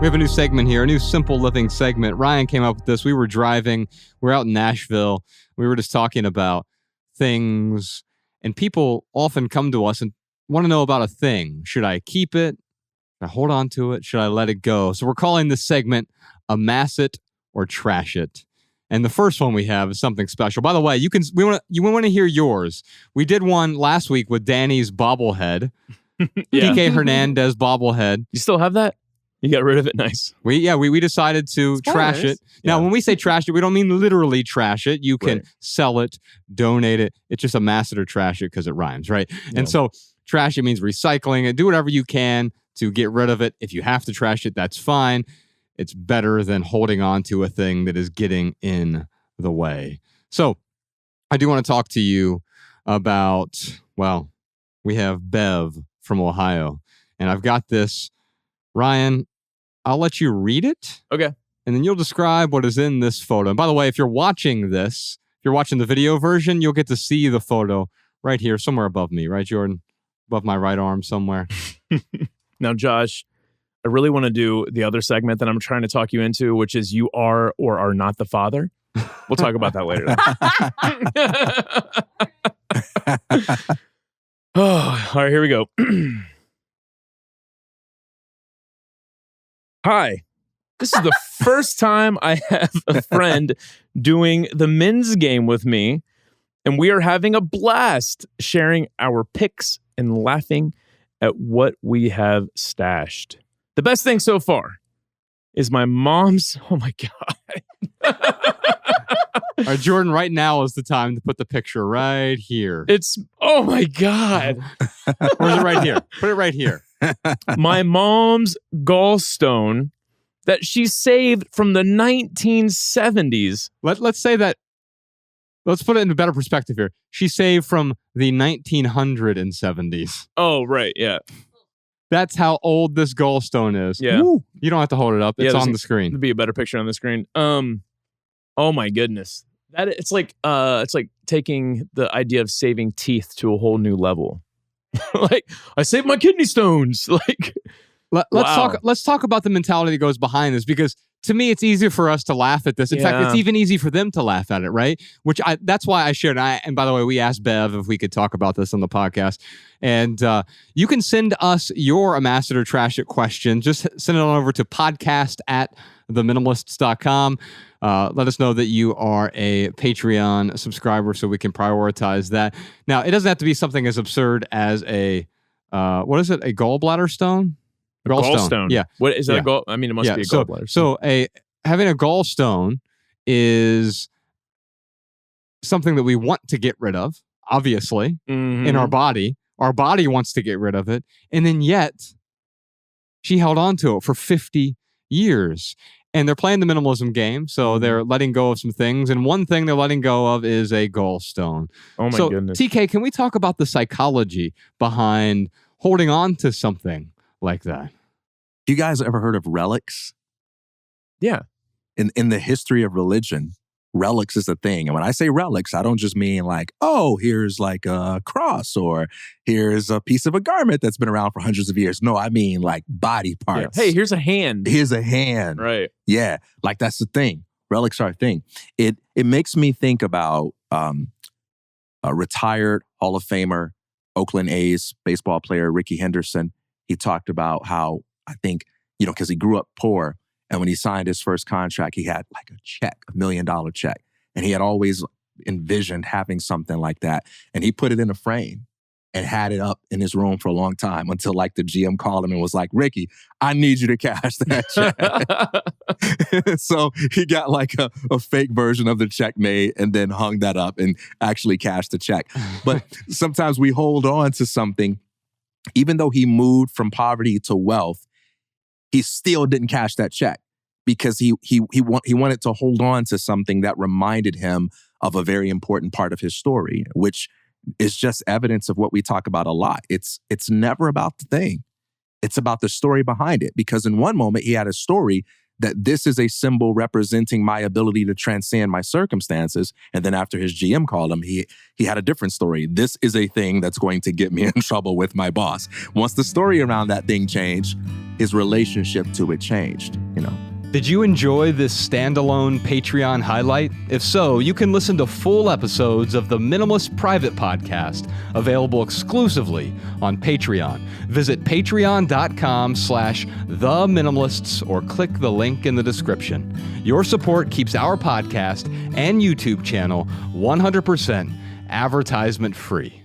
We have a new segment here, a new simple living segment. Ryan came up with this. We were driving. We're out in Nashville. We were just talking about things, and people often come to us and want to know about a thing. Should I keep it? Should I hold on to it? Should I let it go? So we're calling this segment Amass It or Trash It. And the first one we have is something special. By the way, you want to hear yours. We did one last week with Danny's bobblehead. PK Hernandez bobblehead. You still have that? You got rid of it? Nice. We decided to trash it. Now, when we say trash it, we don't mean literally trash it. You can sell it, donate it. It's just Amass It or Trash It because it rhymes, right? Yeah. And so trash it means recycling it. Do whatever you can to get rid of it. If you have to trash it, that's fine. It's better than holding on to a thing that is getting in the way. So I do want to talk to you about, we have Bev from Ohio, and I've got this. Ryan, I'll let you read it. Okay. And then you'll describe what is in this photo. And by the way, if you're watching this, if you're watching the video version, you'll get to see the photo right here, somewhere above me, right, Jordan? Above my right arm somewhere. Now, Josh, I really want to do the other segment that I'm trying to talk you into, which is you are or are not the father. We'll talk about that later. All right, here we go. Hi. This is the first time I have a friend doing the men's game with me, and we are having a blast sharing our picks and laughing at what we have stashed. The best thing so far is my mom's... Oh, my God. All right, Jordan, right now is the time to put the picture right here. It's... Oh, my God. Or is it right here? Put it right here. My mom's gallstone that she saved from the 1970s. Let's say that... Let's put it into better perspective here. She saved from the 1970s. Oh, right, yeah. That's how old this gallstone is. Yeah. Woo! You don't have to hold it up. It's on the screen. There'd be a better picture on the screen. Oh my goodness. It's like taking the idea of saving teeth to a whole new level. Like, I saved my kidney stones. Like, let's talk about the mentality that goes behind this, because to me, it's easier for us to laugh at this. In fact, it's even easy for them to laugh at it, right? That's why I shared. And by the way, we asked Bev if we could talk about this on the podcast. And you can send us your Amass It or Trash It question. Just send it on over to podcast@theminimalists.com. Let us know that you are a Patreon subscriber so we can prioritize that. Now, it doesn't have to be something as absurd as a gallbladder stone? Gallstone. Yeah. What is that? I mean, it must be a gallbladder. So having a gallstone is something that we want to get rid of, obviously, in our body. Our body wants to get rid of it. And then yet, she held on to it for 50 years. And they're playing the minimalism game, so they're letting go of some things. And one thing they're letting go of is a gallstone. Oh, my goodness. TK, can we talk about the psychology behind holding on to something like that? You guys ever heard of relics? Yeah. In the history of religion, relics is a thing. And when I say relics, I don't just mean like, oh, here's like a cross or here's a piece of a garment that's been around for hundreds of years. No, I mean like body parts. Yeah. Hey, here's a hand. Here's a hand. Right. Yeah. Like that's the thing. Relics are a thing. It makes me think about a retired Hall of Famer, Oakland A's baseball player, Ricky Henderson. He talked about how, I think, because he grew up poor. And when he signed his first contract, he had like a check, $1 million check. And he had always envisioned having something like that. And he put it in a frame and had it up in his room for a long time until like the GM called him and was like, Ricky, I need you to cash that check. So he got like a fake version of the check made and then hung that up and actually cashed the check. But sometimes we hold on to something. Even though he moved from poverty to wealth, he still didn't cash that check because he wanted to hold on to something that reminded him of a very important part of his story, which is just evidence of what we talk about a lot. It's never about the thing. It's about the story behind it. Because in one moment, he had a story that this is a symbol representing my ability to transcend my circumstances. And then after his GM called him, he had a different story. This is a thing that's going to get me in trouble with my boss. Once the story around that thing changed, his relationship to it changed, Did you enjoy this standalone Patreon highlight? If so, you can listen to full episodes of the Minimalist Private Podcast, available exclusively on Patreon. Visit patreon.com/theminimalists or click the link in the description. Your support keeps our podcast and YouTube channel 100% advertisement free.